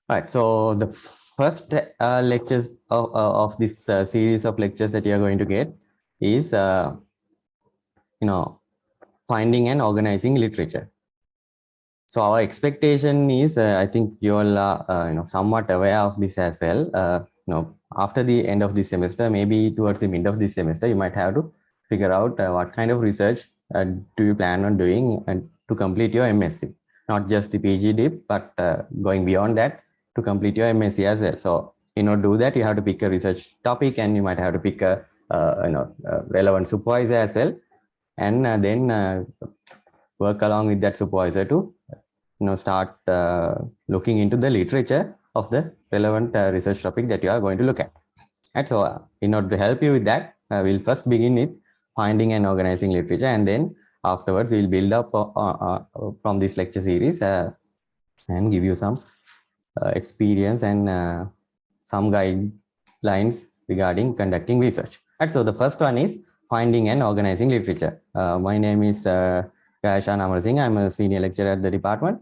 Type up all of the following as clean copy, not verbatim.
Right. So the first lectures of this series of lectures that you are going to get is, you know, finding and organizing literature. So our expectation is, I think you all are, somewhat aware of this as well. After the end of this semester, maybe towards the mid of this semester, you might have to figure out what kind of research do you plan on doing and to complete your MSc, not just the PG dip, but going beyond that to complete your MSc as well. So in order to do that, you have to pick a research topic, and you might have to pick a relevant supervisor as well, and then work along with that supervisor to start looking into the literature of the relevant research topic that you are going to look at. And so in order to help you with that, we'll first begin with finding and organizing literature, and then afterwards we'll build up from this lecture series and give you some experience and some guidelines regarding conducting research. And so the first one is finding and organizing literature. My name is Gaishan Amar Singh. I'm a senior lecturer at the department.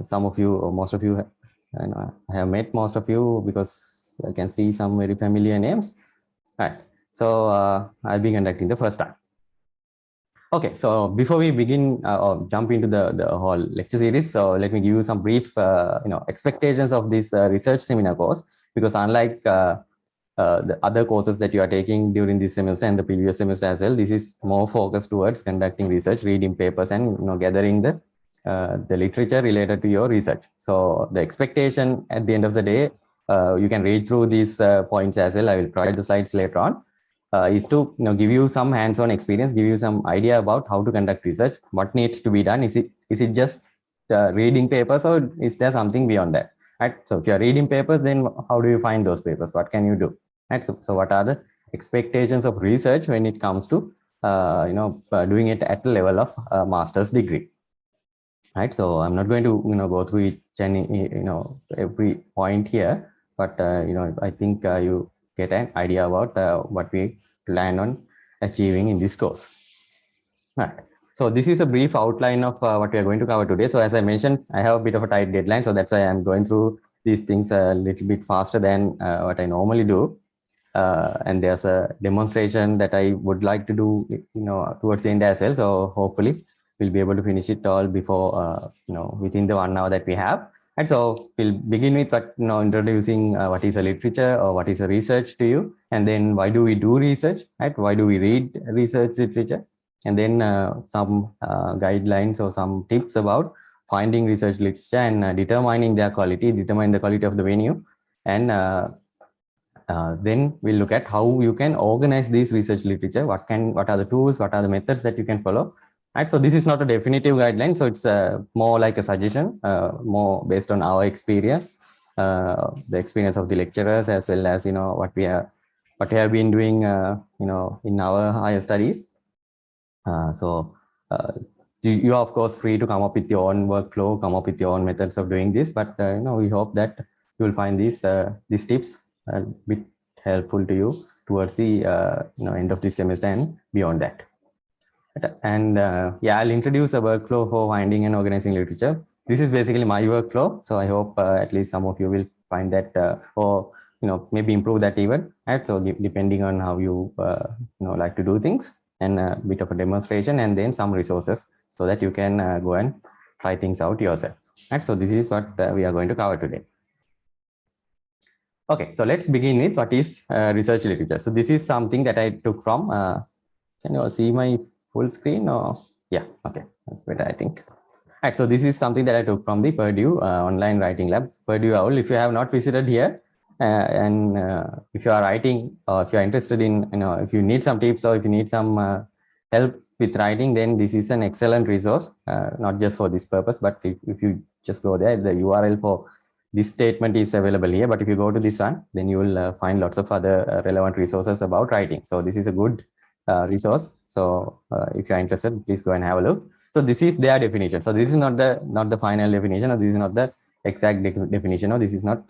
Some of you, or most of you, have met most of you because I can see some very familiar names. Right. So I'll be conducting the first time. Okay, so before we begin or jump into the whole lecture series, so let me give you some brief expectations of this research seminar course, because unlike the other courses that you are taking during this semester and the previous semester as well, this is more focused towards conducting research, reading papers, and gathering the literature related to your research. So the expectation at the end of the day, you can read through these points as well. I will provide the slides later on. Is to give you some hands-on experience, give you some idea about how to conduct research, what needs to be done. Is it just reading papers, or is there something beyond that? Right. So if you are reading papers, then how do you find those papers? What can you do? Right. So what are the expectations of research when it comes to doing it at the level of a master's degree? Right. So I'm not going to go through each and every point here, but I think you get an idea about what we plan on achieving in this course. Right. So this is a brief outline of what we are going to cover today. So as I mentioned, I have a bit of a tight deadline, so that's why I'm going through these things a little bit faster than what I normally do. And there's a demonstration that I would like to do, towards the end as well. So hopefully we'll be able to finish it all before, within the 1 hour that we have. And so we'll begin with introducing what is a literature or what is a research to you, and then why do we do research, right? Why do we read research literature? And then some guidelines or some tips about finding research literature and determining their quality, determine the quality of the venue, and then we'll look at how you can organize this research literature. What are the tools, what are the methods that you can follow? Right. So this is not a definitive guideline. So it's more like a suggestion, more based on our experience, the experience of the lecturers, as well as what we have been doing, in our higher studies. So you are of course free to come up with your own workflow, come up with your own methods of doing this. But we hope that you will find these tips a bit helpful to you towards the end of this semester and beyond that. And yeah, I'll introduce a workflow for finding and organizing literature. This is basically my workflow, so I hope at least some of you will find that or maybe improve that even. Right? So depending on how you like to do things, and a bit of a demonstration, and then some resources so that you can go and try things out yourself. Right? So this is what we are going to cover today. Okay, so let's begin with what is research literature. So this is something that I took from, can you all see my full screen? Or yeah, okay, that's better, I think. Right, so this is something that I took from the Purdue online writing lab, Purdue OWL. If you have not visited here, and if you are writing, or if you are interested in, if you need some tips or if you need some help with writing, then this is an excellent resource, not just for this purpose, but if you just go there, the URL for this statement is available here. But if you go to this one, then you will find lots of other relevant resources about writing. So this is a good resource. So if you're interested, please go and have a look. So this is their definition. So this is not the final definition, or this is not the exact definition, or this is not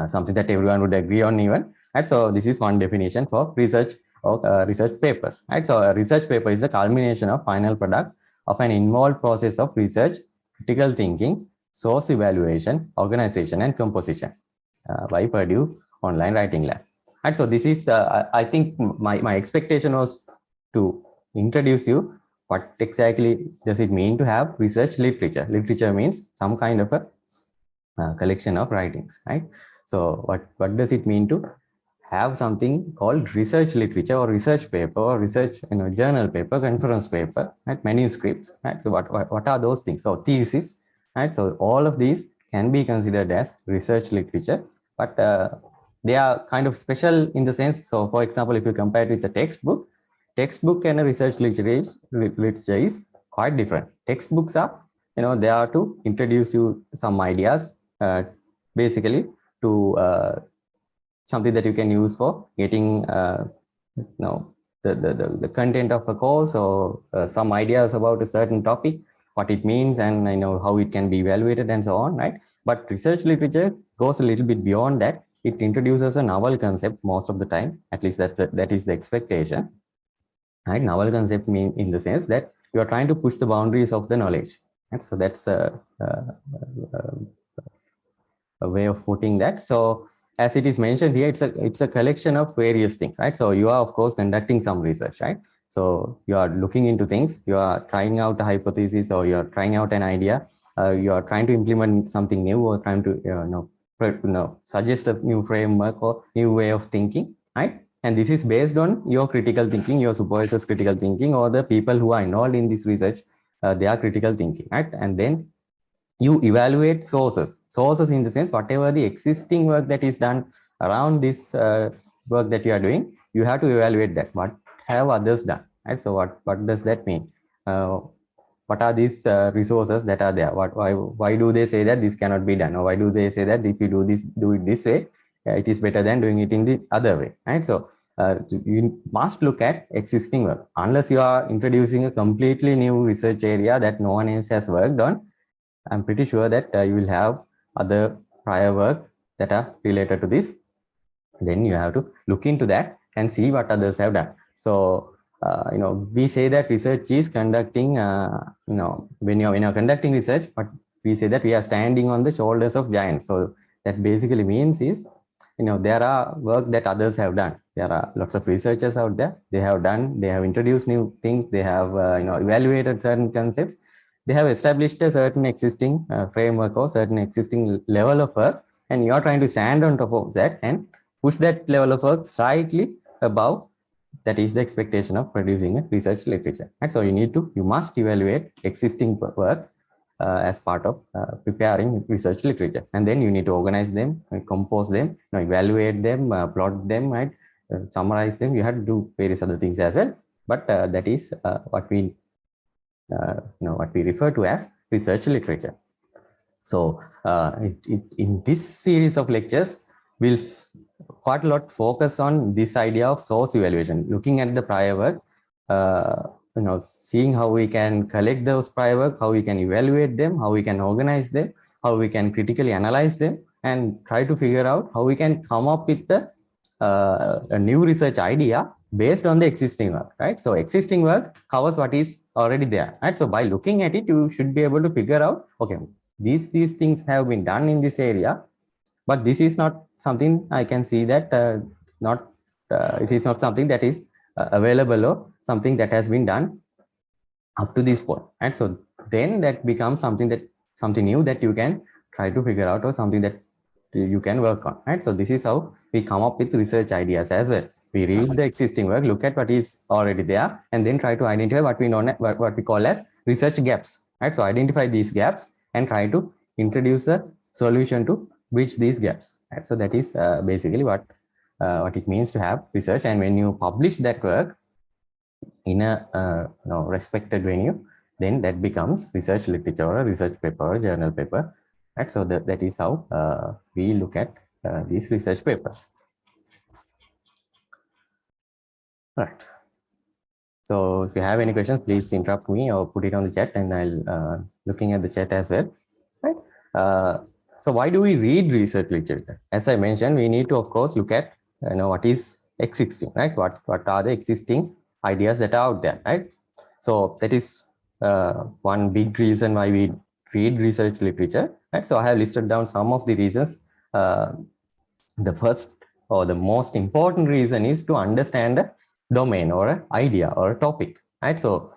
something that everyone would agree on even. Right? So this is one definition for research or research papers. Right? So a research paper is the culmination of final product of an involved process of research, critical thinking, source evaluation, organization, and composition by Purdue Online Writing Lab. And so this is, I think my expectation was to introduce you what exactly does it mean to have research literature. Literature means some kind of a collection of writings, right? So what does it mean to have something called research literature or research paper or research journal paper, conference paper, right? Manuscripts, right? So what are those things? So thesis, right? So all of these can be considered as research literature, but they are kind of special in the sense. So for example, if you compare it with the textbook and a research literature is quite different. Textbooks are, they are to introduce you some ideas, basically to something that you can use for getting the content of a course, or some ideas about a certain topic, what it means, and how it can be evaluated and so on, right? But research literature goes a little bit beyond that. It introduces a novel concept most of the time, at least that is the expectation, right? Novel concept mean in the sense that you are trying to push the boundaries of the knowledge, right? So that's a way of putting that. So as it is mentioned here, it's a collection of various things, right? So you are of course conducting some research, right? So you are looking into things, you are trying out a hypothesis, or you are trying out an idea, you are trying to implement something new, or trying to suggest a new framework or new way of thinking, right? And this is based on your critical thinking, your supervisor's critical thinking, or the people who are involved in this research, their critical thinking, right? And then you evaluate sources in the sense, whatever the existing work that is done around this work that you are doing, you have to evaluate that. What have others done, right? So what does that mean? What are these resources that are there? Why do they say that this cannot be done, or why do they say that if you do it this way, it is better than doing it in the other way, right? So you must look at existing work. Unless you are introducing a completely new research area that no one else has worked on, I'm pretty sure that you will have other prior work that are related to this. Then you have to look into that and see what others have done. So we say that research is conducting, when you're conducting research, but we say that we are standing on the shoulders of giants. So that basically means is, there are work that others have done. There are lots of researchers out there. They have introduced new things. They have evaluated certain concepts. They have established a certain existing framework or certain existing level of work, and you are trying to stand on top of that and push that level of work slightly above. That is the expectation of producing a research literature. And so you must evaluate existing work as part of preparing research literature, and then you need to organize them, compose them, evaluate them, plot them, right? Summarize them. You have to do various other things as well, but that is what we refer to as research literature. So in this series of lectures, we'll quite a lot focus on this idea of source evaluation, looking at the prior work, seeing how we can collect those prior work, how we can evaluate them, how we can organize them, how we can critically analyze them, and try to figure out how we can come up with a new research idea based on the existing work, right? So existing work covers what is already there, right? So by looking at it, you should be able to figure out, okay, these things have been done in this area, but this is not something I can see that it is not something that is available, or something that has been done up to this point, right? So then that becomes something new that you can try to figure out, or something that you can work on, right? So this is how we come up with research ideas as well. We read the existing work, look at what is already there, and then try to identify what we call as research gaps, right? So identify these gaps and try to introduce a solution to bridge these gaps, right? So that is basically what it means to have research. And when you publish that work in a respected venue, then that becomes research literature, or a research paper, or a journal paper, right? So that is how we look at these research papers, right? So if you have any questions, please interrupt me or put it on the chat, and I'll looking at the chat as well, right? So why do we read research literature? As I mentioned, we need to, of course, look at what is existing, right? What are the existing ideas that are out there, right? So that is one big reason why we read research literature. Right? So I have listed down some of the reasons. The first or the most important reason is to understand a domain or an idea or a topic. Right? So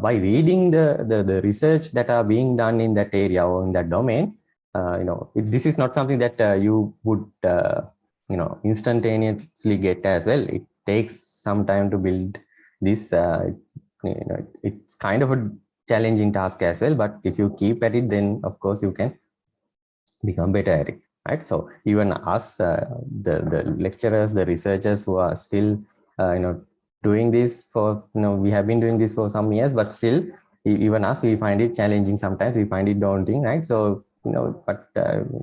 by reading the research that are being done in that area or in that domain, this is not something that you would instantaneously get as well. It takes some time to build this. It's kind of a challenging task as well, but if you keep at it, then of course you can become better at it. Right? So even us, the lecturers, the researchers who are still doing this for, we have been doing this for some years, but still even us, we find it challenging sometimes. We find it daunting, right? So but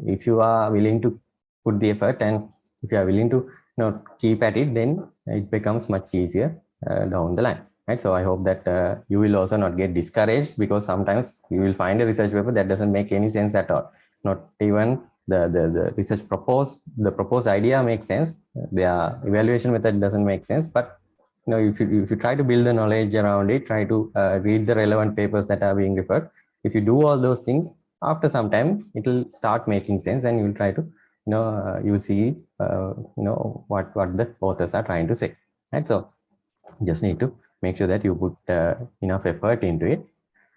if you are willing to put the effort, and if you are willing to keep at it, then it becomes much easier down the line. Right? So I hope that you will also not get discouraged, because sometimes you will find a research paper that doesn't make any sense at all. Not even the research proposed idea makes sense. The evaluation method doesn't make sense. But if you try to build the knowledge around it, try to read the relevant papers that are being referred. If you do all those things, after some time, it will start making sense, and you will try to you will see what the authors are trying to say. Right? So just need to make sure that you put enough effort into it.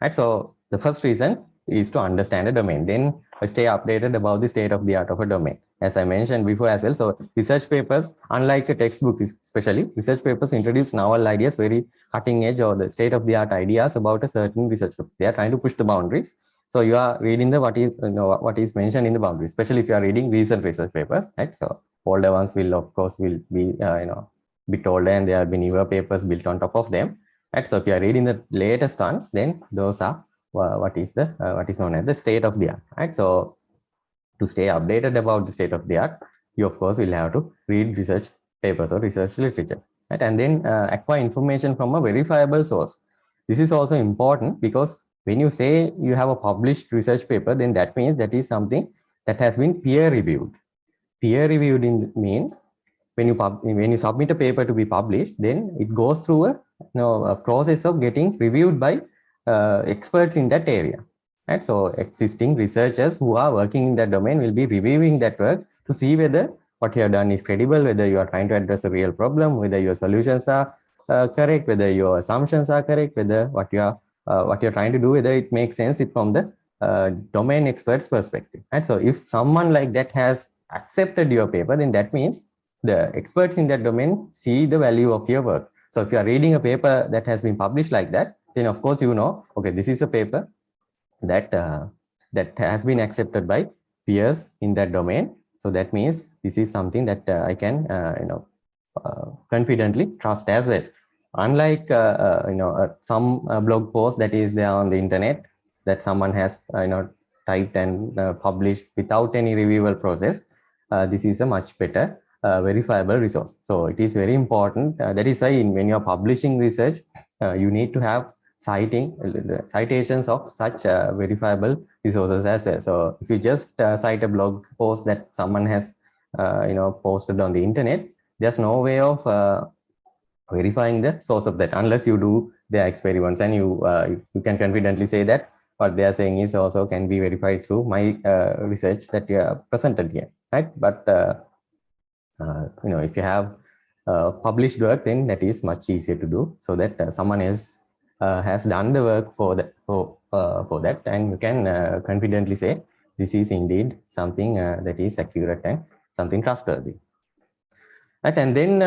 Right? So the first reason is to understand a domain. Then stay updated about the state of the art of a domain. As I mentioned before as well, so research papers, unlike a textbook, especially research papers introduce novel ideas, very cutting edge or the state of the art ideas about a certain research group. They are trying to push the boundaries. So you are reading the what is mentioned in the boundaries, especially if you are reading recent research papers. Right? So older ones will of course will be bit older, and there have been newer papers built on top of them. Right? So if you are reading the latest ones, then those are what is known as the state of the art. Right? So to stay updated about the state of the art, you of course will have to read research papers or research literature. Right? And then acquire information from a verifiable source. This is also important, because when you say you have a published research paper, then that means that is something that has been peer reviewed. Peer reviewed means when you submit a paper to be published, then it goes through a process of getting reviewed by experts in that area. Right? So existing researchers who are working in that domain will be reviewing that work to see whether what you have done is credible, whether you are trying to address a real problem, whether your solutions are correct, whether your assumptions are correct, whether what you're trying to do, whether it makes sense from the domain expert's perspective. Right? So if someone like that has accepted your paper, then that means the experts in that domain see the value of your work. So if you are reading a paper that has been published like that, then of course okay, this is a paper that that has been accepted by peers in that domain. So that means this is something that I can confidently trust as well. Unlike some blog post that is there on the internet that someone has typed and published without any reviewal process, this is a much better verifiable resource. So it is very important. That is why when you are publishing research, you need to have citations of such verifiable resources as well. So if you just cite a blog post that someone has posted on the internet, there's no way of verifying the source of that unless you do their experiments, and you can confidently say that what they are saying is also can be verified through my research that you have presented here, right? But if you have published work, then that is much easier to do, so that someone else has done the work for that, and you can confidently say this is indeed something that is accurate and something trustworthy. Right? And then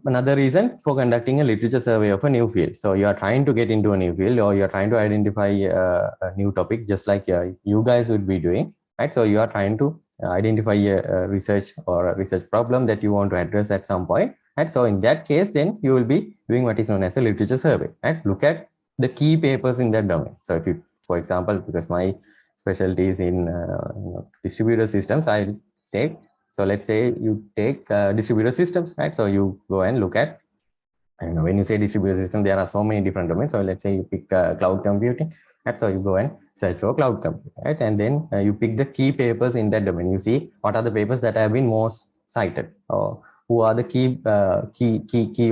another reason for conducting a literature survey of a new field. So you are trying to get into a new field, or you are trying to identify a new topic, just like you guys would be doing. Right? So you are trying to identify a research or a research problem that you want to address at some point. Right? So in that case, then you will be doing what is known as a literature survey. Right? Look at the key papers in that domain. So if you, for example, because my specialty is in distributed systems, I take, so let's say you take distributed systems, right? So you go and look at, and when you say distributed system, there are so many different domains. So let's say you pick cloud computing, right? So you go and search for cloud computing, right? And then you pick the key papers in that domain. You see what are the papers that have been most cited, or who are the key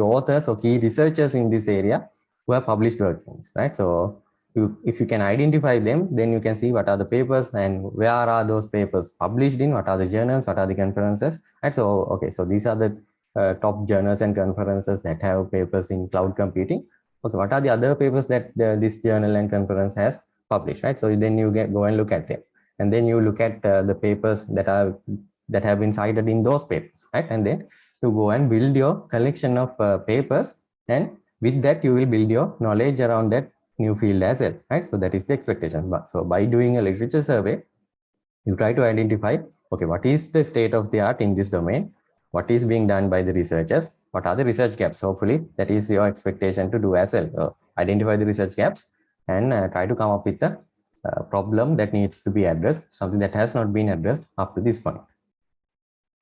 authors or key researchers in this area who have published work, right? So if you can identify them, then you can see what are the papers and where are those papers published in, what are the journals, what are the conferences. And so, okay, so these are the top journals and conferences that have papers in cloud computing. Okay, what are the other papers that this journal and conference has published, right? So then you go and look at them, and then you look at the papers that have been cited in those papers, right? And then you go and build your collection of papers, and with that you will build your knowledge around that new field as well, right? So that is the expectation. But so by doing a literature survey, you try to identify, okay, what is the state of the art in this domain, what is being done by the researchers, what are the research gaps. Hopefully that is your expectation to do as well. Identify the research gaps and try to come up with a problem that needs to be addressed, something that has not been addressed up to this point,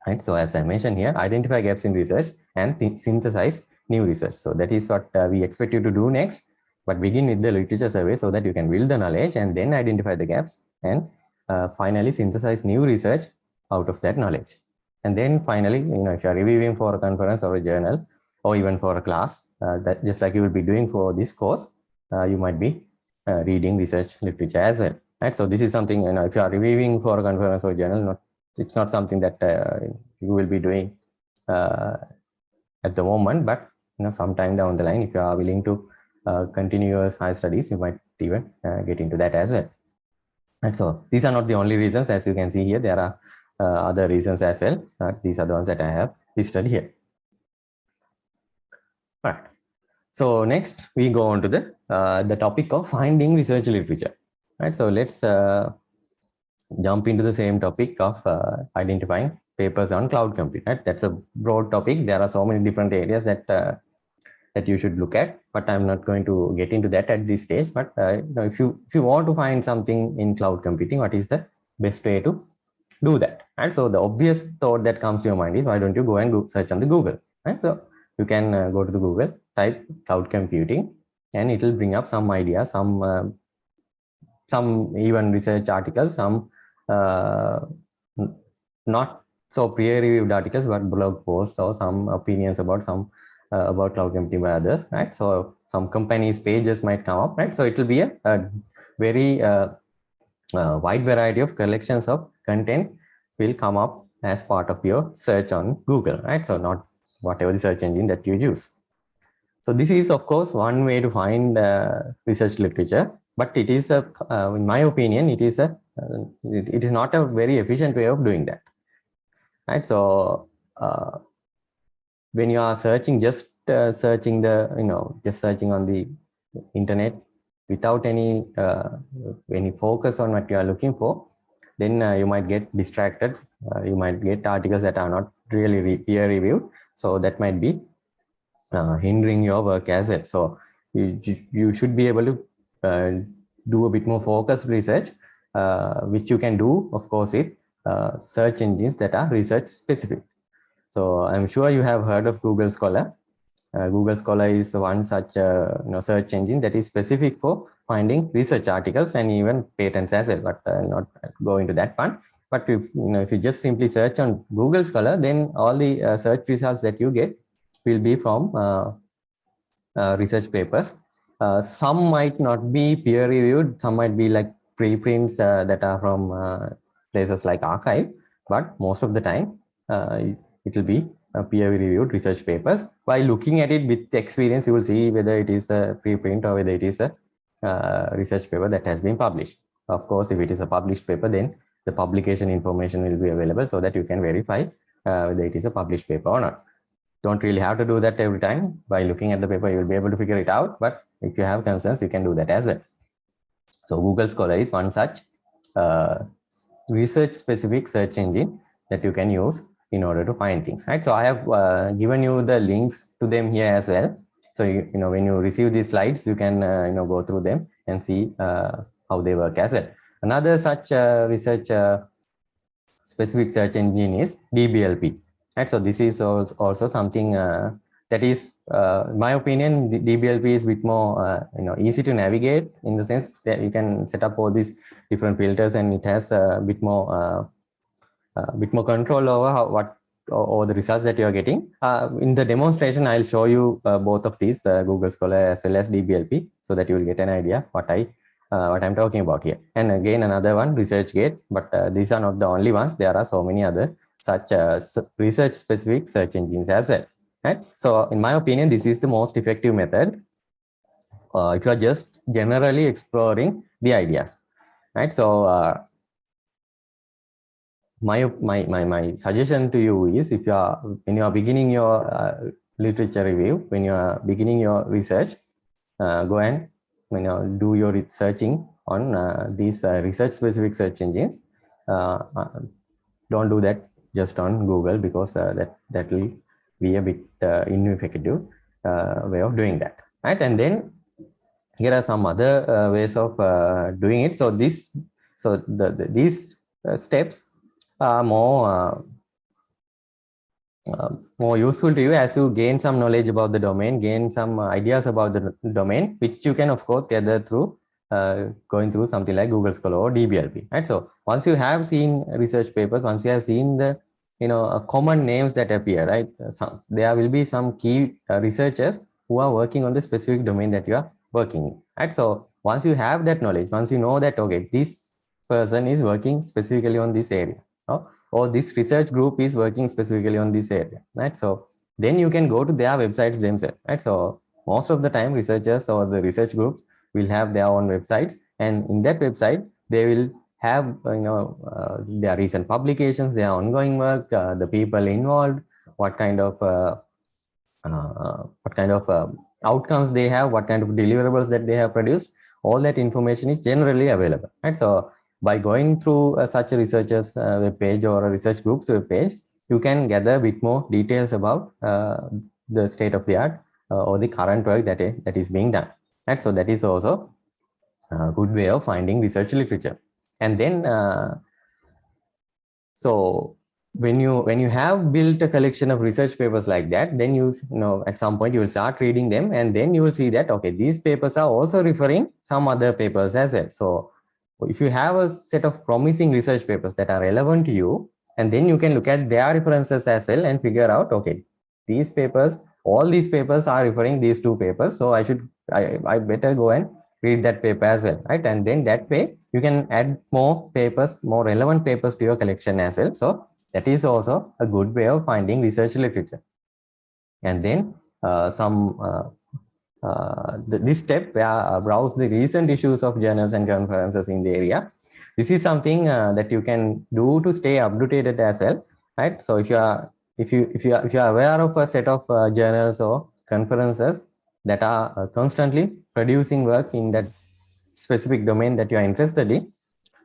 right? So as I mentioned here, identify gaps in research and synthesize new research. So that is what we expect you to do next. But begin with the literature survey so that you can build the knowledge and then identify the gaps, and finally synthesize new research out of that knowledge. And then finally, if you are reviewing for a conference or a journal or even for a class, that just like you will be doing for this course, you might be reading research literature as well, right? So this is something, if you are reviewing for a conference or journal, it's not something that you will be doing at the moment, but sometime down the line, if you are willing to continue your higher studies, you might even get into that as well. And so these are not the only reasons. As you can see here, there are other reasons as well. These are the ones that I have listed here. All right. So next we go on to the topic of finding research literature. Right. So let's jump into the same topic of identifying papers on cloud computing. Right? That's a broad topic. There are so many different areas that you should look at, but I'm not going to get into that at this stage. But if you want to find something in cloud computing, what is the best way to do that? And so the obvious thought that comes to your mind is, why don't you go and search on the Google? Right? So you can go to the Google, type cloud computing, and it will bring up some ideas, some even research articles, some not so peer-reviewed articles, but blog posts or some opinions about about cloud computing by others, right? So some companies' pages might come up, right? So it will be a very wide variety of collections of content will come up as part of your search on Google, right? So not whatever the search engine that you use. So this is, of course, one way to find research literature, but it is in my opinion, it is not a very efficient way of doing that, right? So when you are searching, just searching just searching on the internet without any focus on what you are looking for, then you might get distracted. You might get articles that are not really peer reviewed, so that might be hindering your work as well. So you should be able to do a bit more focused research, which you can do, of course, with search engines that are research specific. So I'm sure you have heard of Google Scholar. Google Scholar is one such search engine that is specific for finding research articles and even patents as well, but not go into that one. But if you just simply search on Google Scholar, then all the search results that you get will be from research papers. Some might not be peer reviewed, some might be like preprints that are from places like Archive, but most of the time it will be peer reviewed research papers. By looking at it with experience, you will see whether it is a preprint or whether it is a research paper that has been published. Of course, if it is a published paper, then the publication information will be available so that you can verify whether it is a published paper or not. Don't really have to do that every time. By looking at the paper, you will be able to figure it out. But if you have concerns, you can do that as well. So Google Scholar is one such research specific search engine that you can use in order to find things, right? So I have given you the links to them here as well. So when you receive these slides, you can go through them and see how they work as well. Another such research specific search engine is DBLP, right? So this is also something that is, in my opinion, the DBLP is a bit more easy to navigate, in the sense that you can set up all these different filters, and it has a bit more control over or the results that you are getting. In the demonstration, I'll show you both of these, Google Scholar as well as DBLP, so that you will get an idea what I what I'm talking about here. And again, another one, ResearchGate, but these are not the only ones. There are so many other such research specific search engines as well. Right? So in my opinion, this is the most effective method if you are just generally exploring the ideas. Right? So my suggestion to you is, if you are when you are beginning your literature review, when you are beginning your research, go and do your searching on these research specific search engines. Don't do that just on Google, because that will be a bit ineffective way of doing that, right? And then here are some other ways of doing it. So these steps are more useful to you as you gain some knowledge about the domain, gain some ideas about the domain, which you can of course gather through going through something like Google Scholar or DBLP, right? So once you have seen research papers, once you have seen the common names that appear, right? There will be some key researchers who are working on the specific domain that you are working in, right? So once you have that knowledge, once you know that, okay, this person is working specifically on this area, or this research group is working specifically on this area, right? So then you can go to their websites themselves, right? So most of the time, researchers or the research groups will have their own websites, and in that website they will have their recent publications, their ongoing work, the people involved, what kind of outcomes they have, what kind of deliverables that they have produced. All that information is generally available, right? So by going through such a researcher's web page or a research group's web page, you can gather a bit more details about the state of the art or the current work that is being done, right? So that is also a good way of finding research literature. And then so when you have built a collection of research papers like that, then you know at some point you will start reading them, and then you will see that, okay, these papers are also referring some other papers as well. So if you have a set of promising research papers that are relevant to you, and then you can look at their references as well and figure out, okay, these papers, all these papers are referring these two papers, so I better go and read that paper as well, right? And then that way you can add more papers, more relevant papers to your collection as well. So that is also a good way of finding research literature. And then this step, browse the recent issues of journals and conferences in the area. This is something that you can do to stay updated as well, right? So if you are aware of a set of journals or conferences that are constantly producing work in that specific domain that you are interested in,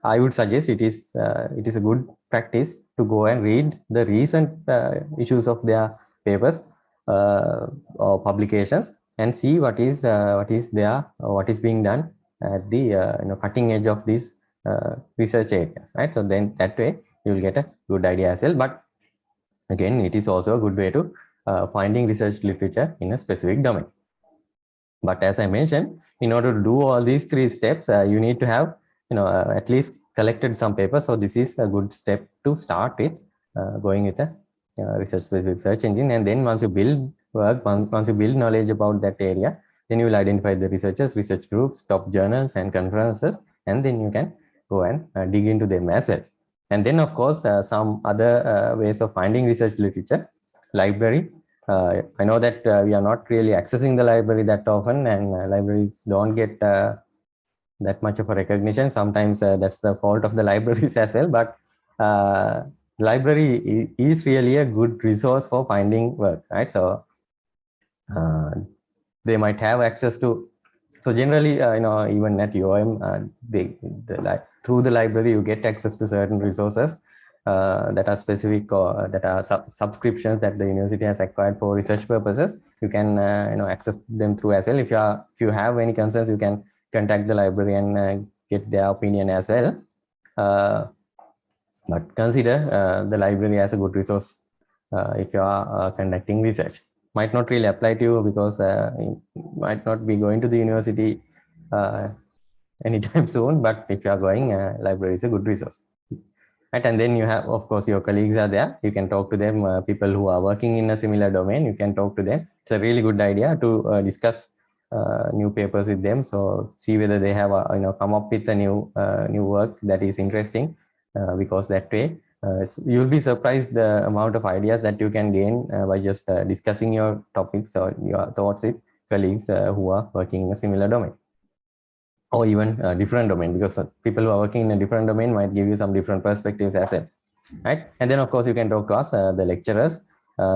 I would suggest it is a good practice to go and read the recent issues of their papers or publications, and see what is there, what is being done at the cutting edge of these research areas, right? So then that way you will get a good idea as well. But again, it is also a good way to finding research literature in a specific domain. But as I mentioned, in order to do all these three steps, you need to have at least collected some papers. So this is a good step to start with, going with a research specific search engine. And then once you build work, once you build knowledge about that area, then you will identify the researchers, research groups, top journals and conferences, and then you can go and dig into them as well. And then of course, some other ways of finding research literature: library. I know that we are not really accessing the library that often, and libraries don't get that much of a recognition. Sometimes that's the fault of the libraries as well. But library is really a good resource for finding work, right? So they might have access to. So generally, even at UOM, through the library, you get access to certain resources that are specific, or that are subscriptions that the university has acquired for research purposes. You can access them through as well. If you have any concerns, you can contact the library and get their opinion as well. But consider the library as a good resource if you are conducting research. Might not really apply to you, because you might not be going to the university anytime soon. But if you are going, library is a good resource. Right? And then you have, of course, your colleagues are there. You can talk to them. People who are working in a similar domain, you can talk to them. It's a really good idea to discuss new papers with them. So see whether they have come up with a new work that is interesting, because that way you'll be surprised the amount of ideas that you can gain by just discussing your topics or your thoughts with colleagues who are working in a similar domain, or even a different domain, because people who are working in a different domain might give you some different perspectives as well, right? And then of course you can talk to us, the lecturers.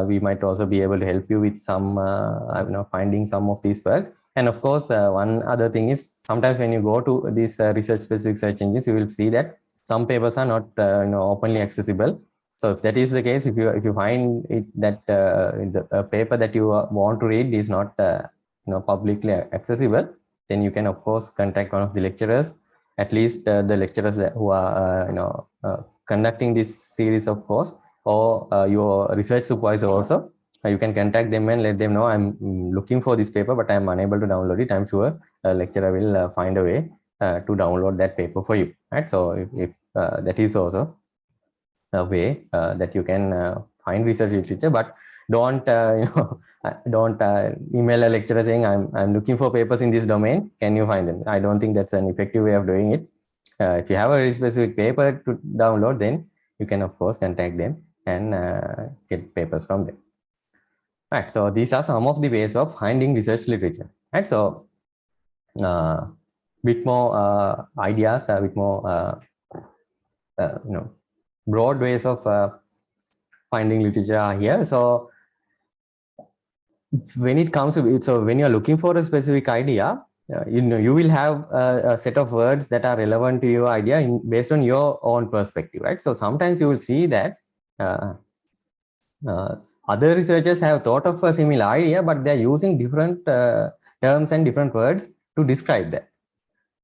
We might also be able to help you with some finding some of these work. And of course one other thing is, sometimes when you go to these research specific search engines, you will see that some papers are not openly accessible. So if that is the case, if you find it that the paper that you want to read is not publicly accessible, then you can of course contact one of the lecturers, at least the lecturers who are conducting this series of course, or your research supervisor also. You can contact them and let them know, I'm looking for this paper but I'm unable to download it. I'm sure a lecturer will find a way to download that paper for you, right? So if that is also a way that you can find research literature. But don't don't email a lecturer saying, I'm looking for papers in this domain, can you find them? I don't think that's an effective way of doing it. If you have a very specific paper to download, then you can of course contact them and get papers from them, right? So these are some of the ways of finding research literature, right? So bit more ideas, a bit more broad ways of finding literature are here. So when it comes to it, so when you're looking for a specific idea, you will have a set of words that are relevant to your idea based on your own perspective, right? So sometimes you will see that other researchers have thought of a similar idea, but they're using different terms and different words to describe that.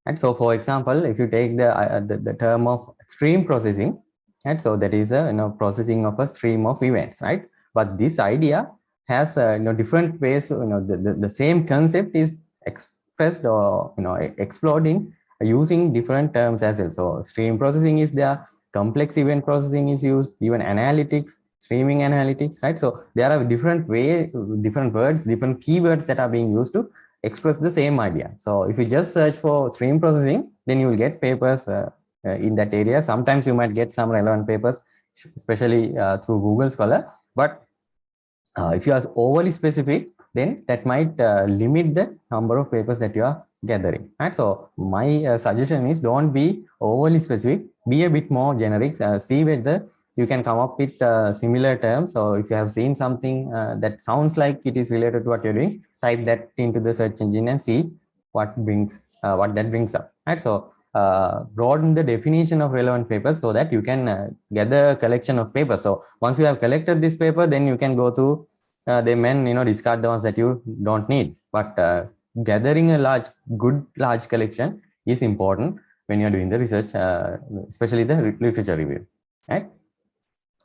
And so, for example, if you take the term of stream processing, and so that is a processing of a stream of events, right? But this idea has different ways. The same concept is expressed or explored in using different terms as well. So stream processing is there, complex event processing is used, even analytics, streaming analytics, right? So there are different words, different keywords that are being used to express the same idea. So if you just search for stream processing, then you will get papers in that area. Sometimes you might get some relevant papers, especially through Google Scholar. But if you are overly specific, then that might limit the number of papers that you are gathering, right? So my suggestion is, don't be overly specific, be a bit more generic, see whether you can come up with similar terms. So if you have seen something that sounds like it is related to what you're doing, type that into the search engine and see what that brings up, right? So broaden the definition of relevant papers so that you can gather a collection of papers. So once you have collected this paper, then you can go through them and discard the ones that you don't need. But gathering a large collection is important when you're doing the research, especially the literature review, right?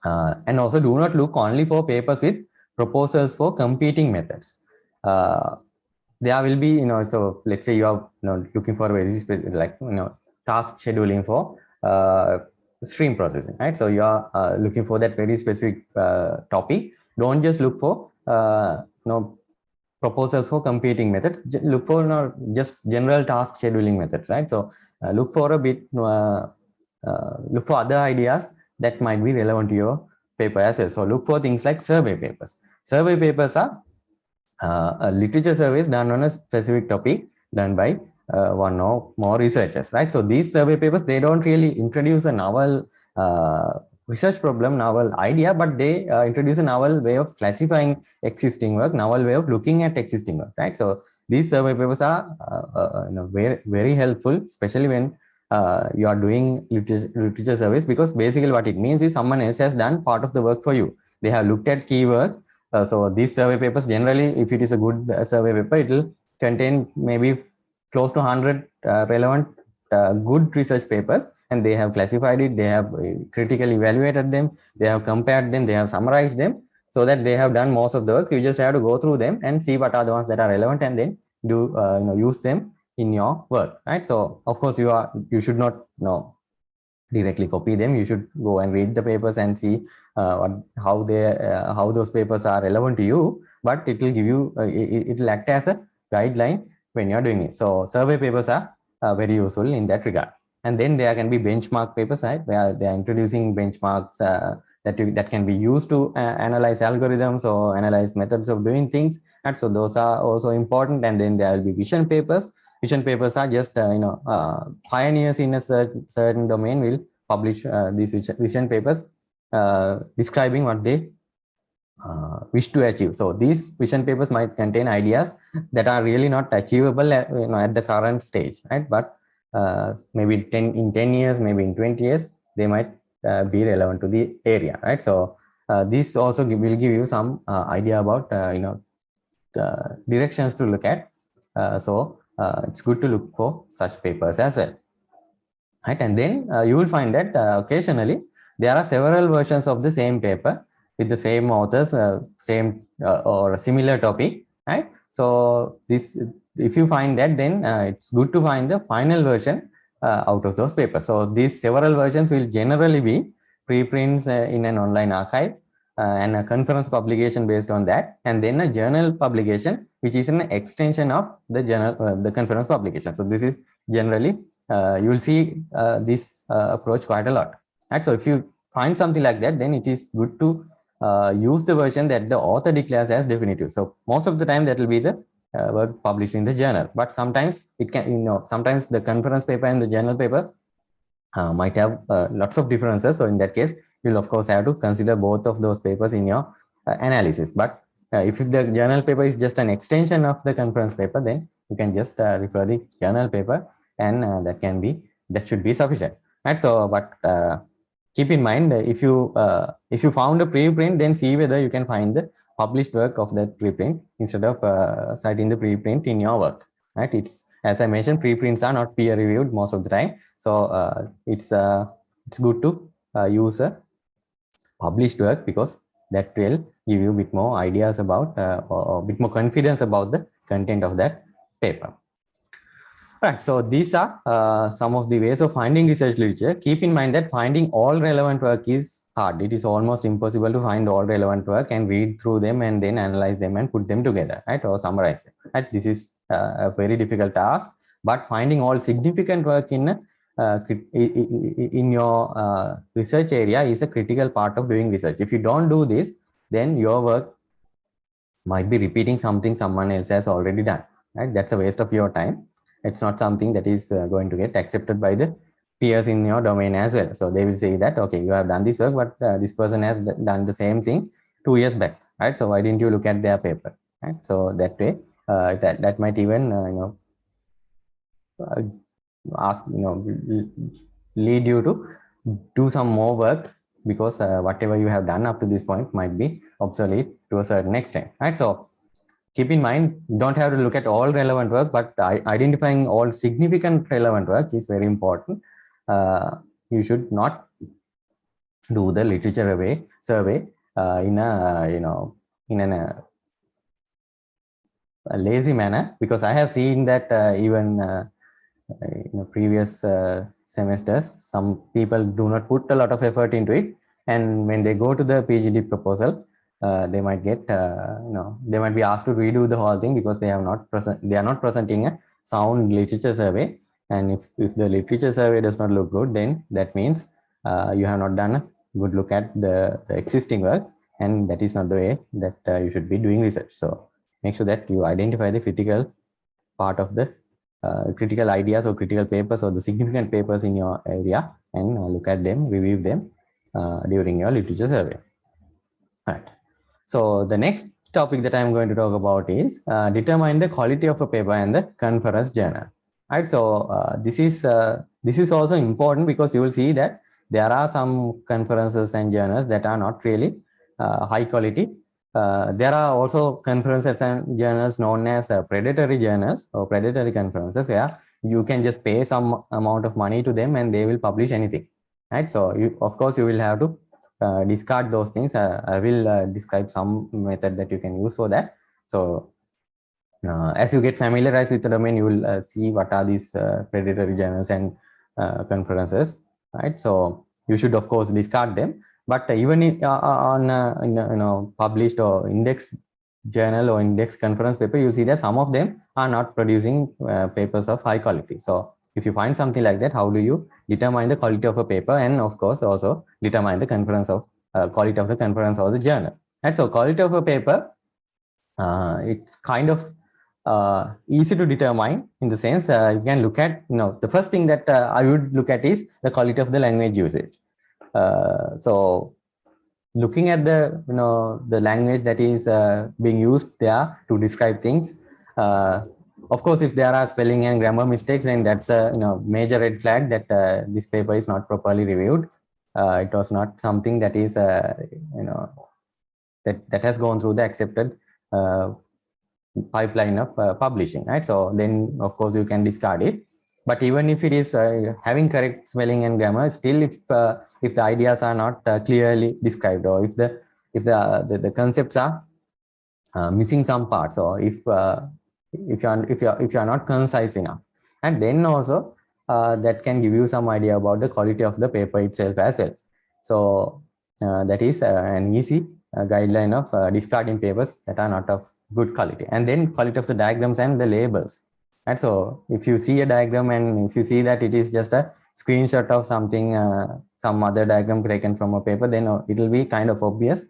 And also do not look only for papers with proposals for competing methods. There will be, so let's say you are looking for a very specific, like, task scheduling for stream processing, right? So you are looking for that very specific topic. Don't just look for, proposals for competing methods. Look for just general task scheduling methods, right? So look for a bit, look for other ideas that might be relevant to your paper as well. So look for things like survey papers. Survey papers are literature surveys done on a specific topic, done by one or more researchers, right? So these survey papers, they don't really introduce a novel research problem, novel idea, but they introduce a novel way of classifying existing work, novel way of looking at existing work, right? So these survey papers are very, very helpful, especially when you are doing literature surveys, because basically what it means is someone else has done part of the work for you. They have looked at keyword. So these survey papers, generally, if it is a good survey paper, it will contain maybe close to 100 relevant good research papers, and they have classified it, they have critically evaluated them, they have compared them, they have summarized them, so that they have done most of the work. You just have to go through them and see what are the ones that are relevant, and then do use them in your work, right? So of course you should not directly copy them. You should go and read the papers and see how those papers are relevant to you. But it will give you, it will act as a guideline when you're doing it. So survey papers are very useful in that regard. And then there can be benchmark papers, right, where they are introducing benchmarks that can be used to analyze algorithms or analyze methods of doing things. And so those are also important. And then there will be vision papers. Vision papers are just pioneers in a certain domain will publish these vision papers describing what they wish to achieve. So these vision papers might contain ideas that are really not achievable at the current stage, right? But maybe 10 years, maybe in 20 years, they might be relevant to the area, right? So this also will give you some idea about the directions to look at. So it's good to look for such papers as well, right? And then you will find that occasionally there are several versions of the same paper with the same authors, same or a similar topic, right? So this, if you find that, then it's good to find the final version out of those papers. So these several versions will generally be preprints in an online archive and a conference publication based on that, and then a journal publication, which is an extension of the journal, the conference publication. So this is generally you will see this approach quite a lot, right? So if you find something like that, then it is good to use the version that the author declares as definitive. So most of the time that will be the work published in the journal, but sometimes it can, sometimes the conference paper and the journal paper might have lots of differences. So in that case, you'll of course have to consider both of those papers in your analysis. But if the journal paper is just an extension of the conference paper, then you can just refer the journal paper, and that should be sufficient, right? So but keep in mind, if you found a preprint, then see whether you can find the published work of that preprint instead of citing the preprint in your work, right? It's, as I mentioned, preprints are not peer reviewed most of the time. So it's good to use a published work, because that will give you a bit more ideas about or a bit more confidence about the content of that paper. Right, so these are some of the ways of finding research literature. Keep in mind that finding all relevant work is hard. It is almost impossible to find all relevant work and read through them and then analyze them and put them together, right, or summarize them. Right? This is a very difficult task. But finding all significant work in your research area is a critical part of doing research. If you don't do this, then your work might be repeating something someone else has already done, right? That's a waste of your time. It's not something that is going to get accepted by the peers in your domain as well. So they will say that, okay, you have done this work, but this person has done the same thing 2 years back, right? So why didn't you look at their paper, right? So that way, that might even ask, lead you to do some more work, because whatever you have done up to this point might be obsolete to a certain extent, right? So keep in mind, you don't have to look at all relevant work, but identifying all significant relevant work is very important. You should not do the literature survey in a lazy manner, because I have seen that even in previous semesters, some people do not put a lot of effort into it, and when they go to the PhD proposal, they might get they might be asked to redo the whole thing, because they are not presenting a sound literature survey. And if the literature survey does not look good, then that means you have not done a good look at the existing work, and that is not the way that you should be doing research. So make sure that you identify the critical part of the critical ideas or critical papers or the significant papers in your area, and look at them, review them during your literature survey. Right. So the next topic that I'm going to talk about is determine the quality of a paper and the conference journal. Right. So this is also important, because you will see that there are some conferences and journals that are not really high quality. There are also conferences and journals known as predatory journals or predatory conferences, where you can just pay some amount of money to them and they will publish anything, right? So of course you will have to discard those things. I will describe some method that you can use for that. So as you get familiarized with the domain, you will see what are these predatory journals and conferences, right? So you should of course discard them. But even on published or indexed journal or index conference paper, you see that some of them are not producing papers of high quality. So if you find something like that, how do you determine the quality of a paper, and of course also determine the conference of quality of the conference or the journal? And so quality of a paper, it's kind of easy to determine, in the sense you can look at, the first thing that I would look at is the quality of the language usage. So looking at the the language that is being used there to describe things, uh, of course if there are spelling and grammar mistakes, then that's a major red flag that this paper is not properly reviewed. It was not something that is you know that has gone through the accepted uh, pipeline of publishing, right? So then of course you can discard it. But even if it is having correct spelling and grammar, still if the ideas are not clearly described, or if the concepts are missing some parts, or if you are not concise enough, and then also that can give you some idea about the quality of the paper itself as well. So that is an easy guideline of discarding papers that are not of good quality. And then quality of the diagrams and the labels. And so if you see a diagram and if you see that it is just a screenshot of something, some other diagram taken from a paper, then it will be kind of obvious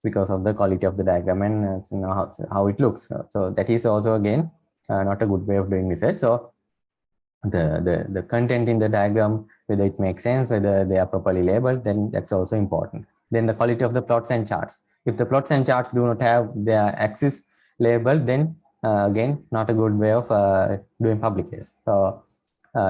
because of the quality of the diagram and how it looks. So that is also again not a good way of doing research. So the content in the diagram, whether it makes sense, whether they are properly labeled, then that's also important. Then the quality of the plots and charts. If the plots and charts do not have their axis labeled, then again not a good way of doing publication. So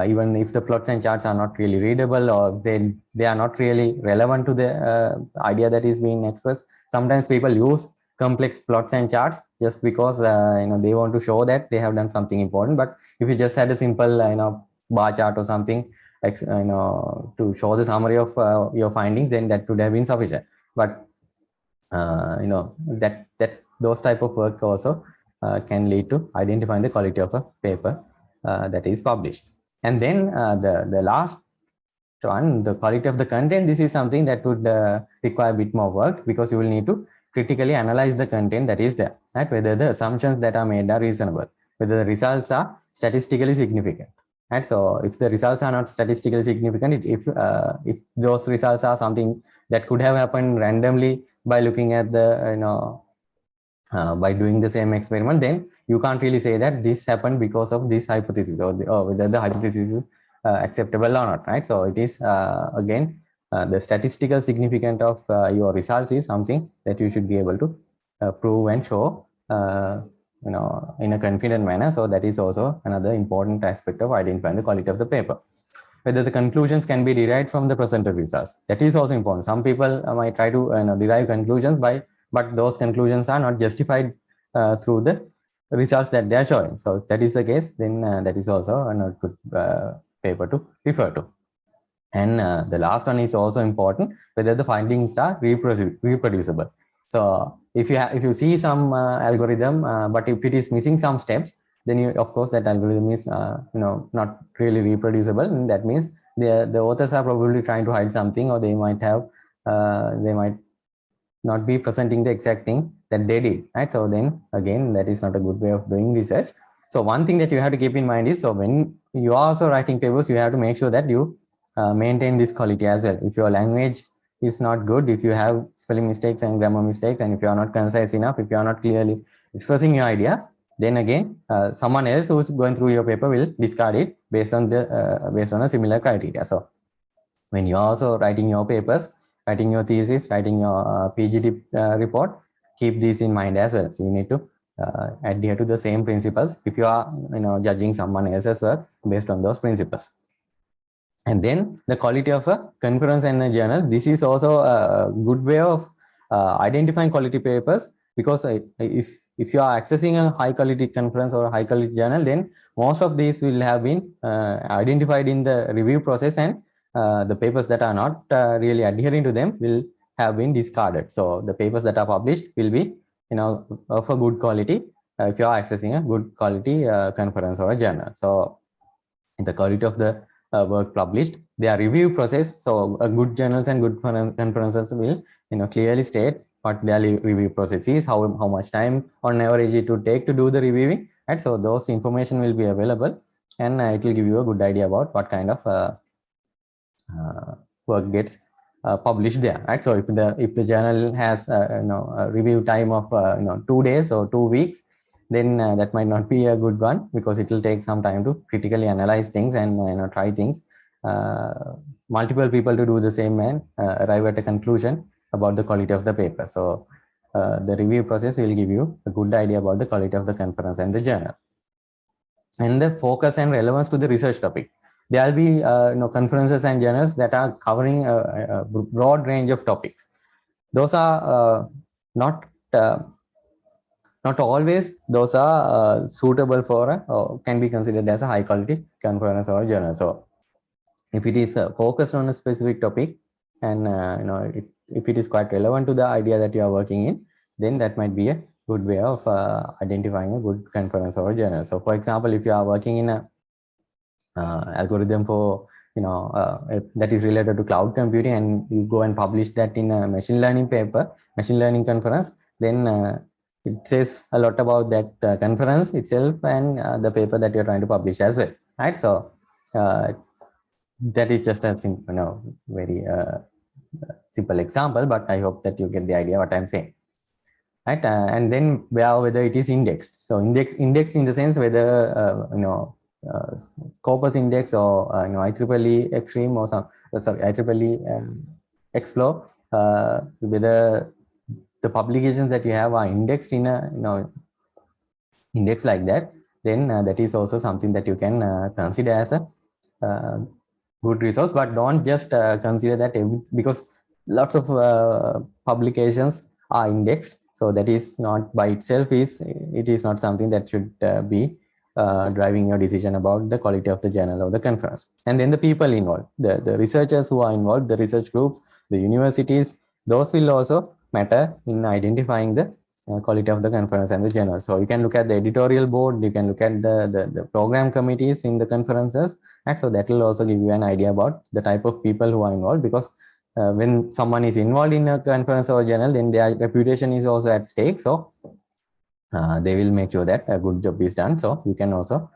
even if the plots and charts are not really readable, or they are not really relevant to the idea that is being expressed, sometimes people use complex plots and charts just because they want to show that they have done something important. But if you just had a simple bar chart or something to show the summary of your findings, then that would have been sufficient. But that those type of work also can lead to identifying the quality of a paper that is published. And then the last one, the quality of the content, this is something that would require a bit more work, because you will need to critically analyze the content that is there, right? Whether the assumptions that are made are reasonable, whether the results are statistically significant, right? So if the results are not statistically significant, if those results are something that could have happened randomly by looking at the by doing the same experiment, then you can't really say that this happened because of this hypothesis, or whether the hypothesis is acceptable or not, right? So it is again the statistical significance of your results is something that you should be able to prove and show in a confident manner. So that is also another important aspect of identifying the quality of the paper. Whether the conclusions can be derived from the presented results, that is also important. Some people might try to derive conclusions but those conclusions are not justified through the results that they are showing. So if that is the case, then that is also a good paper to refer to. And the last one is also important, whether the findings are reproducible. So if you see some algorithm, but if it is missing some steps, then of course that algorithm is not really reproducible. And that means the authors are probably trying to hide something, or they might not be presenting the exact thing that they did, right? So then again, that is not a good way of doing research. So one thing that you have to keep in mind is, so when you are also writing papers, you have to make sure that you maintain this quality as well. If your language is not good, if you have spelling mistakes and grammar mistakes, and if you are not concise enough, if you are not clearly expressing your idea, then again someone else who's going through your paper will discard it based on a similar criteria. So when you're also writing your papers, writing your thesis, writing your PhD report, keep these in mind as well. So you need to adhere to the same principles if you are judging someone else's work based on those principles. And then the quality of a conference and a journal. This is also a good way of identifying quality papers, because if you are accessing a high quality conference or a high quality journal, then most of these will have been identified in the review process, and the papers that are not really adhering to them will have been discarded. So the papers that are published will be of a good quality if you are accessing a good quality conference or a journal. So the quality of the work published, their review process. So good journals and good conferences will clearly state what their review process is, how much time on average it would take to do the reviewing, right? So those information will be available, and it will give you a good idea about what kind of work gets published there, right? So if the journal has a review time of 2 days or 2 weeks, then that might not be a good one, because it will take some time to critically analyze things and try things, multiple people to do the same and arrive at a conclusion about the quality of the paper. So the review process will give you a good idea about the quality of the conference and the journal. And the focus and relevance to the research topic. There will be conferences and journals that are covering a broad range of topics. Those are not uh, not always those are suitable for or can be considered as a high quality conference or journal. So if it is focused on a specific topic, and if it is quite relevant to the idea that you are working in, then that might be a good way of identifying a good conference or journal. So for example, if you are working in a algorithm for that is related to cloud computing, and you go and publish that in a machine learning paper, machine learning conference, then it says a lot about that conference itself and the paper that you're trying to publish as well, right? So that is just a very simple example, but I hope that you get the idea what I'm saying, right? And then whether it is indexed. So index in the sense whether uh, Scopus index or IEEE Extreme or some IEEE Explore, whether the publications that you have are indexed in a index like that, then that is also something that you can consider as a good resource. But don't just consider that because lots of publications are indexed, so that is not by itself it is not something that should be driving your decision about the quality of the journal or the conference. And then the people involved, the researchers who are involved, the research groups, the universities, those will also matter in identifying the quality of the conference and the journal. So you can look at the editorial board, you can look at the program committees in the conferences, and so that will also give you an idea about the type of people who are involved, because when someone is involved in a conference or journal, then their reputation is also at stake. So they will make sure that a good job is done. So you can also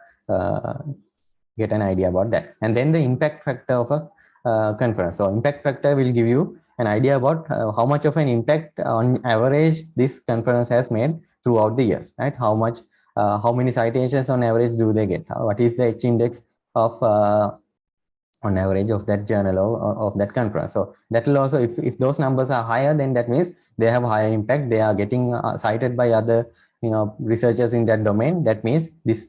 get an idea about that. And then the impact factor of a conference. So impact factor will give you an idea about how much of an impact on average this conference has made throughout the years, right? How many citations on average do they get? What is the H index of on average of that journal or of that conference? So that will also, if those numbers are higher, then that means they have higher impact. They are getting cited by other researchers in that domain. That means this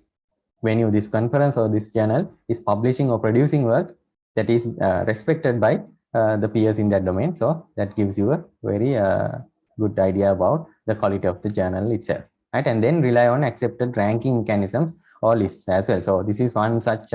venue, this conference or this journal is publishing or producing work that is respected by the peers in that domain. So that gives you a very good idea about the quality of the journal itself, right? And then rely on accepted ranking mechanisms or lists as well. So this is one such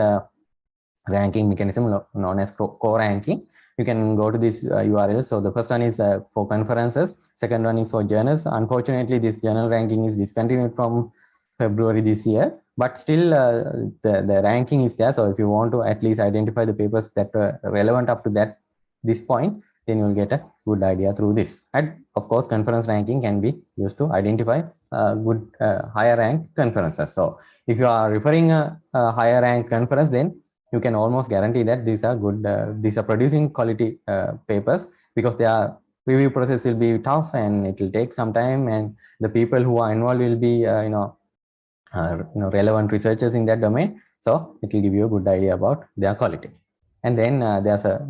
ranking mechanism known as co-ranking. You can go to this URL. So the first one is for conferences, second one is for journals. Unfortunately, this journal ranking is discontinued from February this year, but still the ranking is there. So if you want to at least identify the papers that are relevant up to this point, then you'll get a good idea through this. And of course, conference ranking can be used to identify good higher rank conferences. So if you are referring a higher rank conference, then you can almost guarantee that these are good, these are producing quality papers, because their review process will be tough and it will take some time, and the people who are involved will be relevant researchers in that domain. So it will give you a good idea about their quality. And then there's a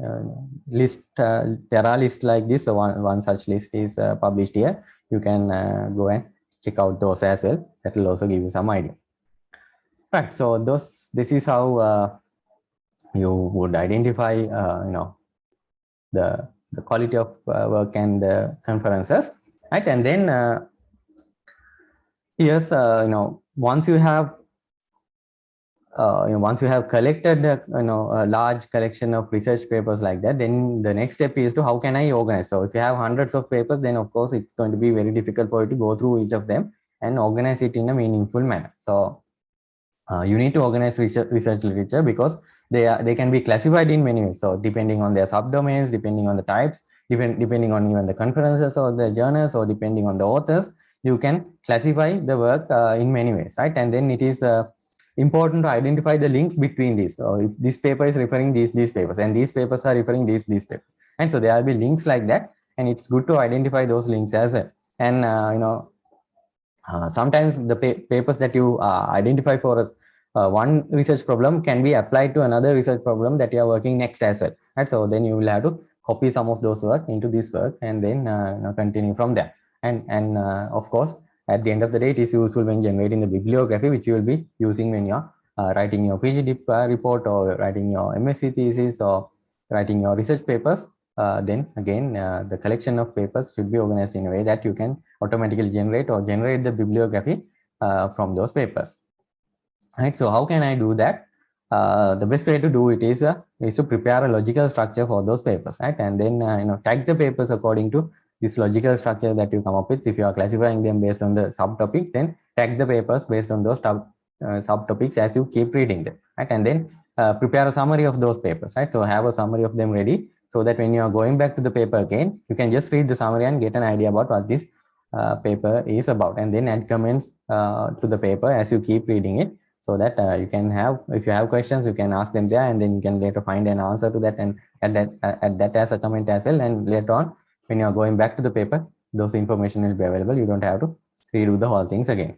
list, there are lists like this. So one such list is published here. You can go and check out those as well. That will also give you some idea. Right, so this is how you would identify the quality of work and the conferences, right? And then yes, once you have once you have collected a large collection of research papers like that, then the next step is to how can I organize. So if you have hundreds of papers, then of course it's going to be very difficult for you to go through each of them and organize it in a meaningful manner. So you need to organize research literature, because they can be classified in many ways. So depending on their subdomains, depending on the types, even depending on even the conferences or the journals, or depending on the authors, you can classify the work in many ways, right? And then it is important to identify the links between these. So if this paper is referring these papers, and these papers are referring these papers, and so there will be links like that, and it's good to identify those links as well. And sometimes the papers that you identify for us, one research problem can be applied to another research problem that you are working next as well, right? So then you will have to copy some of those work into this work, and then continue from there. And of course, at the end of the day, it is useful when generating the bibliography, which you will be using when you're writing your PhD report, or writing your MSc thesis, or writing your research papers. Then again, the collection of papers should be organized in a way that you can automatically generate the bibliography from those papers, right? So how can I do that? The best way to do it is to prepare a logical structure for those papers, right? And then tag the papers according to this logical structure that you come up with. If you are classifying them based on the subtopics, then tag the papers based on those subtopics as you keep reading them, right? And then prepare a summary of those papers, right? So have a summary of them ready, so that when you are going back to the paper again, you can just read the summary and get an idea about what this paper is about, and then add comments to the paper as you keep reading it, so that you can have, if you have questions, you can ask them there, and then you can later find an answer to that, and add that as a comment as well. And later on, when you are going back to the paper, those information will be available. You don't have to redo the whole things again,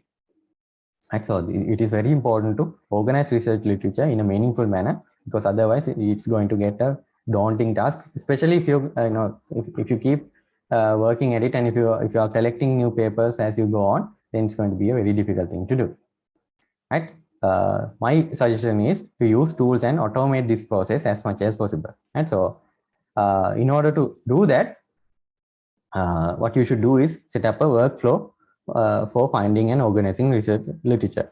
right? So it is very important to organize research literature in a meaningful manner, because otherwise it's going to get a daunting task, especially if you if you keep working at it, and if you are collecting new papers as you go on, then it's going to be a very difficult thing to do, right? My suggestion is to use tools and automate this process as much as possible. And so in order to do that, what you should do is set up a workflow for finding and organizing research literature.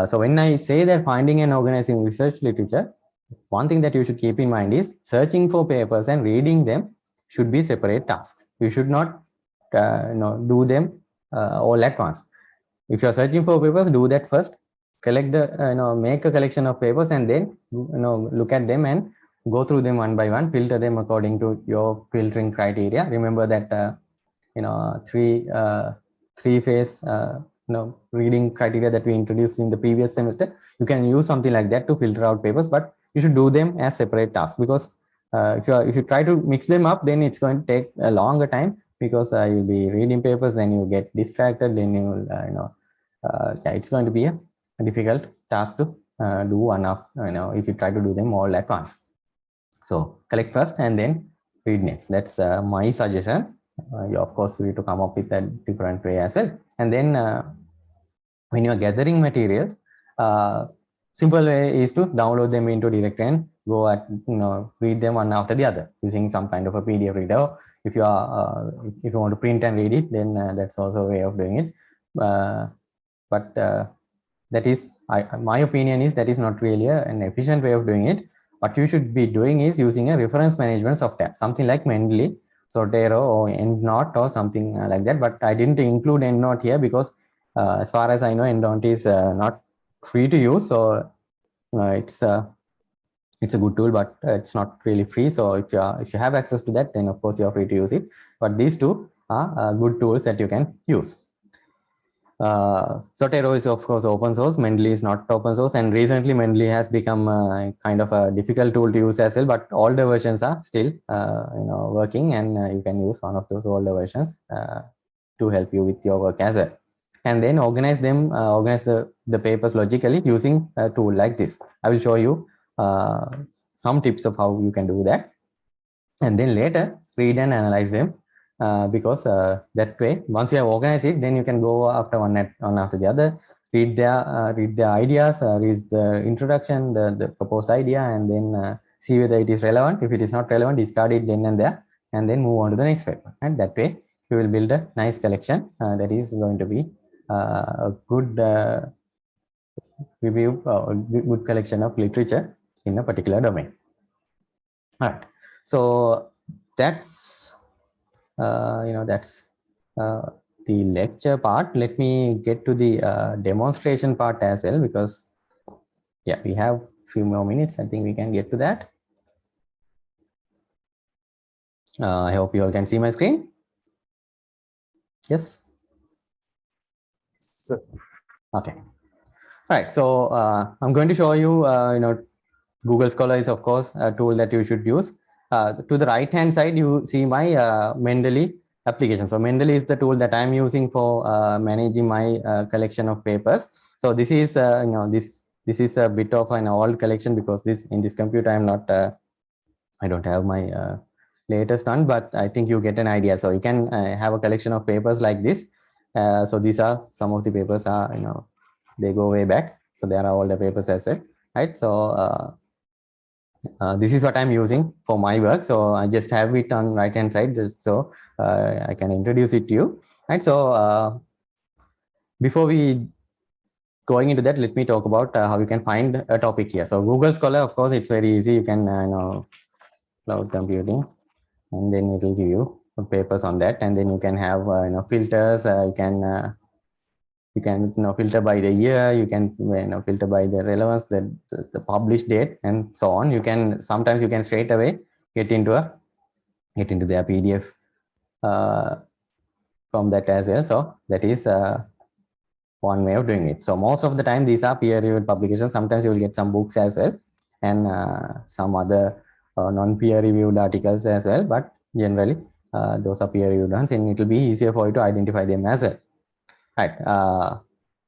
So when I say that finding and organizing research literature, one thing that you should keep in mind is searching for papers and reading them should be separate tasks. You should not do them all at once. If you are searching for papers, do that first. Collect the make a collection of papers, and then look at them and go through them one by one. Filter them according to your filtering criteria. Remember that three phase reading criteria that we introduced in the previous semester. You can use something like that to filter out papers, but you should do them as separate tasks, because if you try to mix them up, then it's going to take a longer time, because you'll be reading papers, then you get distracted, then you will yeah, it's going to be a difficult task to do one of if you try to do them all at once. So collect first and then read next. That's my suggestion. You of course need to come up with a different way as well. And then when you are gathering materials, simple way is to download them into directory and go at read them one after the other using some kind of a PDF reader. If you are if you want to print and read it, then that's also a way of doing it. But that is, my opinion is, that is not really an efficient way of doing it. What you should be doing is using a reference management software, something like Mendeley, Zotero, or EndNote, or something like that. But I didn't include EndNote here because as far as I know, EndNote is not free to use. So it's a good tool, but it's not really free. So if you have access to that, then of course you're free to use it. But these two are good tools that you can use. Zotero is of course open source. Mendeley is not open source, and recently Mendeley has become kind of a difficult tool to use as well. But older versions are still working, and you can use one of those older versions to help you with your work as well. And then organize them, organize the papers logically using a tool like this. I will show you some tips of how you can do that, and then later read and analyze them. Because that way, once you have organized it, then you can go after one after the other, read their ideas, read the introduction, the proposed idea, and then see whether it is relevant. If it is not relevant, discard it then and there, and then move on to the next paper. And that way, you will build a nice collection that is going to be a good review, good collection of literature in a particular domain. All right, so that's that's the lecture part. Let me get to the demonstration part as well, because yeah, we have a few more minutes. I think we can get to that. I hope you all can see my screen. Yes. Sir. Okay. All right. So I'm going to show you, Google Scholar is of course a tool that you should use. To the right hand side, you see my Mendeley application. So Mendeley is the tool that I'm using for managing my collection of papers. So this is, this is a bit of an old collection because in this computer I'm not, I don't have my latest one, but I think you get an idea. So you can have a collection of papers like this. So these are some of the papers are, they go way back. So there are all the papers as well, right? So this is what I'm using for my work. So I just have it on right hand side, just so I can introduce it to you. Right. So before we going into that, let me talk about how you can find a topic here. So Google Scholar, of course, it's very easy. You can cloud computing, and then it will give you papers on that, and then you can have filters. You can filter by the year, you can filter by the relevance, the published date, and so on. You can sometimes you can straight away get into their PDF from that as well. So that is one way of doing it. So most of the time these are peer-reviewed publications. Sometimes you will get some books as well, and some other non-peer-reviewed articles as well, but generally those are peer-reviewed ones, and it will be easier for you to identify them as well. Right.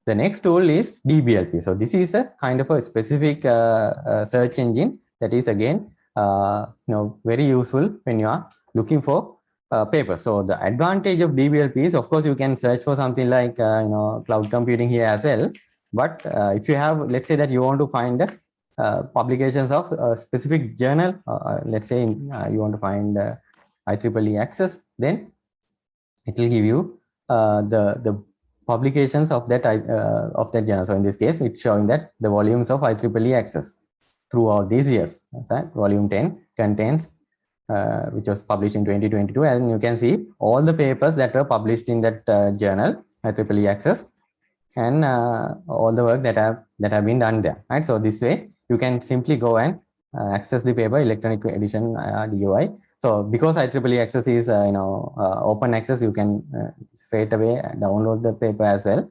The next tool is DBLP. So this is a kind of a specific search engine that is again very useful when you are looking for papers. So the advantage of DBLP is, of course, you can search for something like cloud computing here as well. But if you have, let's say that you want to find publications of a specific journal, let's say you want to find IEEE Access, then it will give you the publications of that journal. So in this case, it's showing that the volumes of IEEE Access throughout these years. That volume 10 contains, which was published in 2022, and you can see all the papers that were published in that journal, IEEE Access, and all the work that have been done there. Right. So this way, you can simply go and access the paper, electronic edition DOI. So because IEEE Access is open access, you can straight away download the paper as well.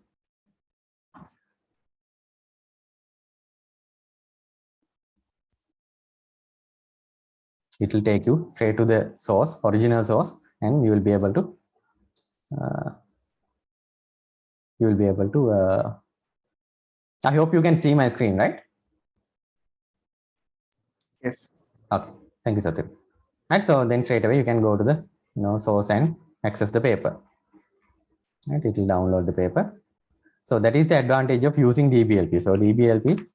It will take you straight to the source, original source, and you will be able to I hope you can see my screen, right? Yes. Okay. Thank you, Satyam. Right. So then straight away you can go to the source and access the paper. Right. It will download the paper. So that is the advantage of using DBLP. So DBLP,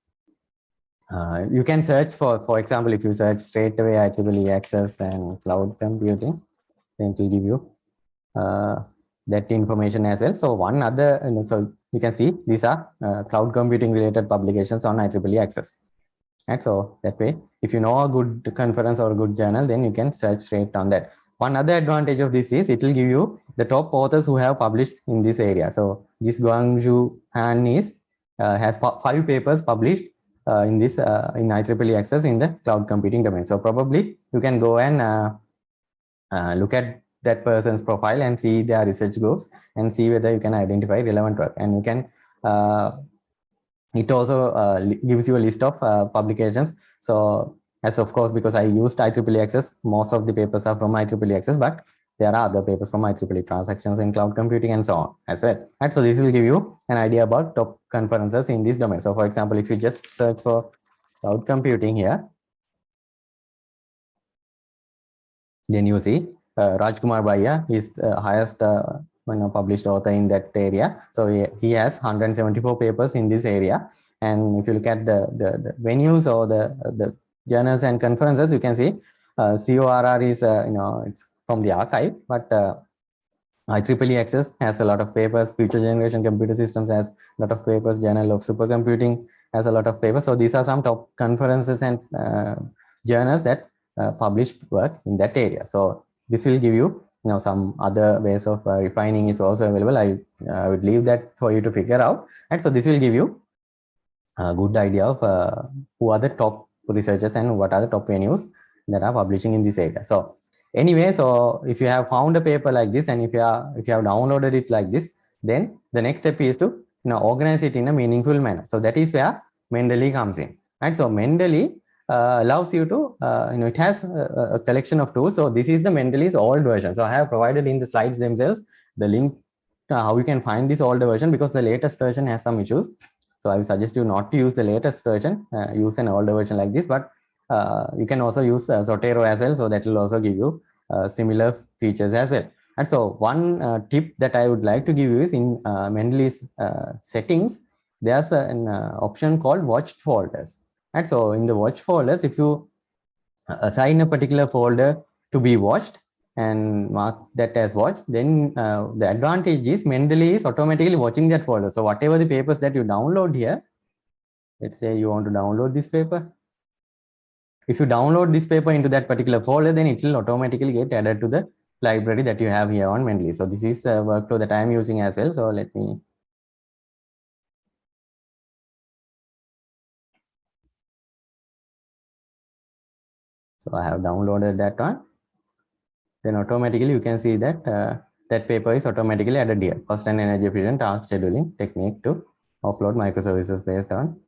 you can search for example, if you search straight away IEEE Access and cloud computing, then it will give you that information as well. So one other, so you can see these are cloud computing related publications on IEEE Access. Right. So that way, if you know a good conference or a good journal, then you can search straight on that. One other advantage of this is it will give you the top authors who have published in this area. So this Guangzhou Han is has 5 papers published in this in IEEE Access in the cloud computing domain. So probably you can go and look at that person's profile and see their research groups and see whether you can identify relevant work, and you can it also gives you a list of publications. So as of course, because I used IEEE Access, most of the papers are from IEEE Access, but there are other papers from IEEE transactions in cloud computing and so on as well. And so this will give you an idea about top conferences in this domain. So for example, if you just search for cloud computing here, then you see Rajkumar Bhaiya is the highest published author in that area. So he has 174 papers in this area. And if you look at the venues or the journals and conferences, you can see CORR is it's from the archive, but IEEE Access has a lot of papers. Future Generation Computer Systems has a lot of papers. Journal of Supercomputing has a lot of papers. So these are some top conferences and journals that publish work in that area. So this will give you, some other ways of refining is also available. I would leave that for you to figure out. And so this will give you a good idea of who are the top researchers and what are the top venues that are publishing in this area. So Anyway, so if you have found a paper like this, and if you have downloaded it like this, then the next step is to organize it in a meaningful manner. So that is where Mendeley comes in. And so Mendeley allows you to it has a collection of tools. So this is the Mendeley's old version. So I have provided in the slides themselves the link how you can find this older version, because the latest version has some issues. So I will suggest you not to use the latest version, use an older version like this. But you can also use Zotero as well, so that will also give you similar features as well. And so one tip that I would like to give you is in Mendeley's settings, there's an option called watched folders. And so in the watch folders, if you assign a particular folder to be watched and mark that as watched, then the advantage is Mendeley is automatically watching that folder. So whatever the papers that you download here, let's say you want to download this paper. If you download this paper into that particular folder, then it will automatically get added to the library that you have here on Mendeley. So this is a workflow that I am using as well. So let me. So I have downloaded that one. Then automatically you can see that that paper is automatically added here. Cost and energy efficient task scheduling technique to offload microservices based on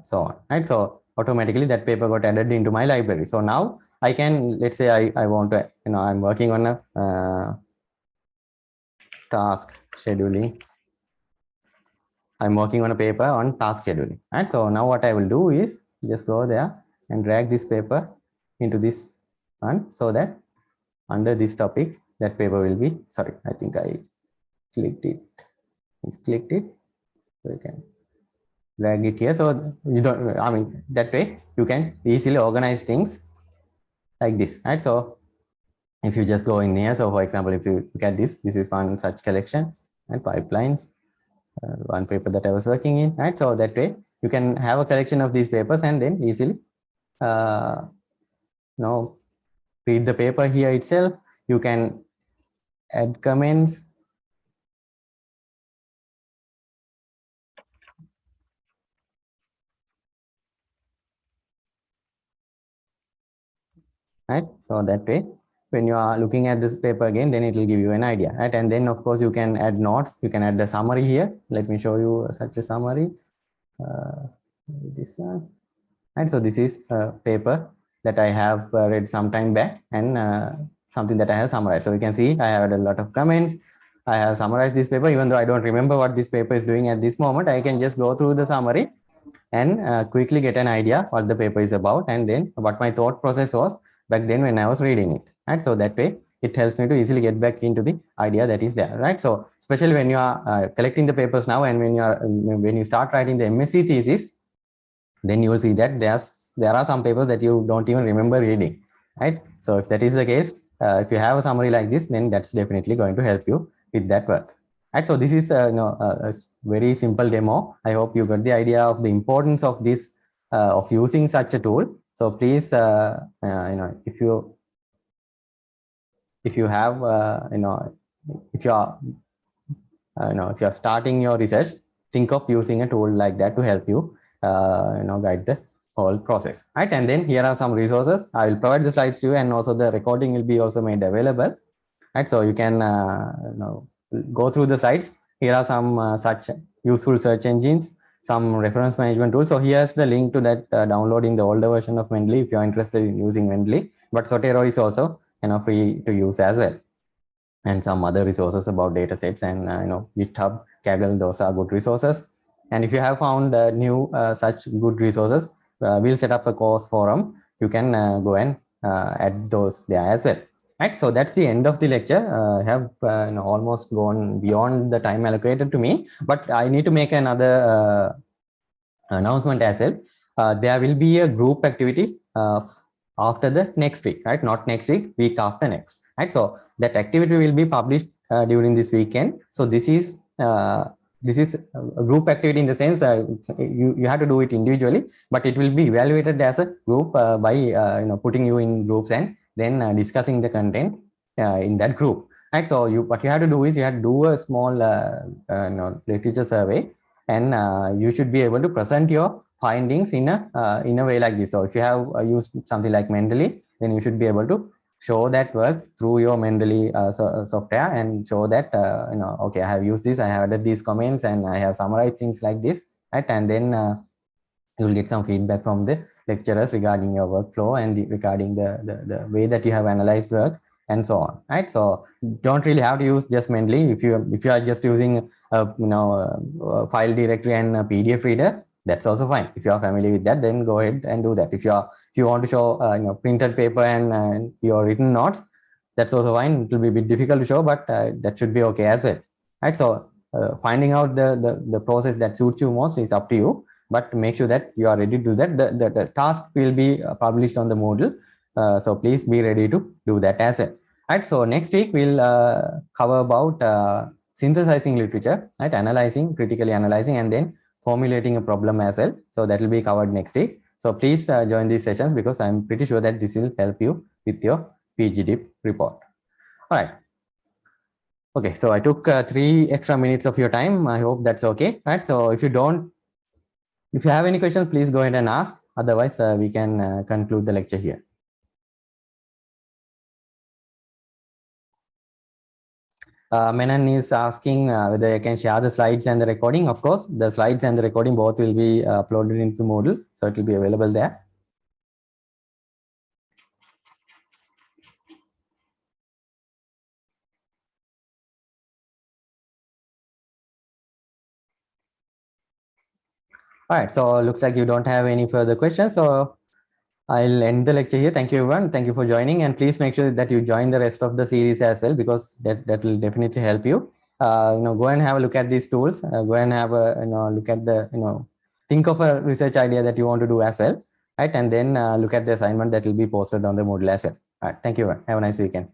so on. Right. So automatically that paper got added into my library. So now I can, let's say I want to, I'm working on a task scheduling. I'm working on a paper on task scheduling. Right. So now what I will do is just go there and drag this paper into this one, so that under this topic, that paper will be, sorry, I think I clicked it, misclicked it. So you can drag it here. So you don't, I mean, that way you can easily organize things like this, right? So if you just go in here, so for example, if you look at this is one such collection and pipelines, one paper that I was working in, right? So that way you can have a collection of these papers and then easily read the paper here itself. You can add comments. Right? So that way, when you are looking at this paper again, then it will give you an idea, right? And then of course you can add notes, you can add the summary here. Let me show you such a summary. This one. And so this is a paper that I have read some time back, and something that I have summarized. So you can see I have a lot of comments. I have summarized this paper, even though I don't remember what this paper is doing at this moment. I can just go through the summary and quickly get an idea what the paper is about, and then what my thought process was back then when I was reading it. And so that way it helps me to easily get back into the idea that is there, right? So especially when you are collecting the papers now, and when you start writing the MSc thesis, then you will see that there are some papers that you don't even remember reading, right? So if that is the case, if you have a summary like this, then that's definitely going to help you with that work. Right, so this is a very simple demo. I hope you got the idea of the importance of this of using such a tool. So please, if you have if you are if you are starting your research, think of using a tool like that to help you guide the whole process, right? And then here are some resources. I will provide the slides to you, and also the recording will be also made available, right? So you can go through the slides. Here are some such useful search engines, some reference management tools. So here's the link to that downloading the older version of Mendeley if you're interested in using Mendeley. But Zotero is also free to use as well, and some other resources about data sets, and GitHub, Kaggle, those are good resources. And if you have found new such good resources, we'll set up a course forum. You can go and add those there as well. Right, so that's the end of the lecture. I have almost gone beyond the time allocated to me, but I need to make another announcement as well. There will be a group activity after the next week, right? Not next week, week after next, right? So that activity will be published during this weekend. So this is a group activity in the sense you have to do it individually, but it will be evaluated as a group by putting you in groups and then discussing the content in that group, right? So what you have to do is you have to do a small literature survey, and you should be able to present your findings in a way like this. So if you have used something like Mendeley, then you should be able to show that work through your Mendeley software and show that, okay, I have used this, I have added these comments, and I have summarized things like this, right? And then you will get some feedback from the lecturers regarding your workflow and regarding the way that you have analyzed work and so on, right? So don't really have to use just Mendeley. If you are just using a file directory and a PDF reader, that's also fine. If you are familiar with that, then go ahead and do that. If you want to show printed paper and your written notes, that's also fine. It will be a bit difficult to show, but that should be okay as well, right? So finding out the process that suits you most is up to you, but make sure that you are ready to do that. The task will be published on the Moodle, so please be ready to do that as well, right? So next week we'll cover about synthesizing literature, right? Analyzing, critically analyzing, and then formulating a problem as well. So that will be covered next week. So please join these sessions, because I'm pretty sure that this will help you with your PGDIP report. All right. Okay, so I took 3 extra minutes of your time. I hope that's okay, right? So if you have any questions, please go ahead and ask. Otherwise, we can conclude the lecture here. Menon is asking whether I can share the slides and the recording. Of course, the slides and the recording both will be uploaded into Moodle, so it will be available there. All right, so looks like you don't have any further questions. So I'll end the lecture here. Thank you, everyone. Thank you for joining, and please make sure that you join the rest of the series as well, because that will definitely help you. Go and have a look at these tools. Go and have a look at the think of a research idea that you want to do as well, right? And then look at the assignment that will be posted on the Moodle as well. All right. Thank you, everyone. Have a nice weekend.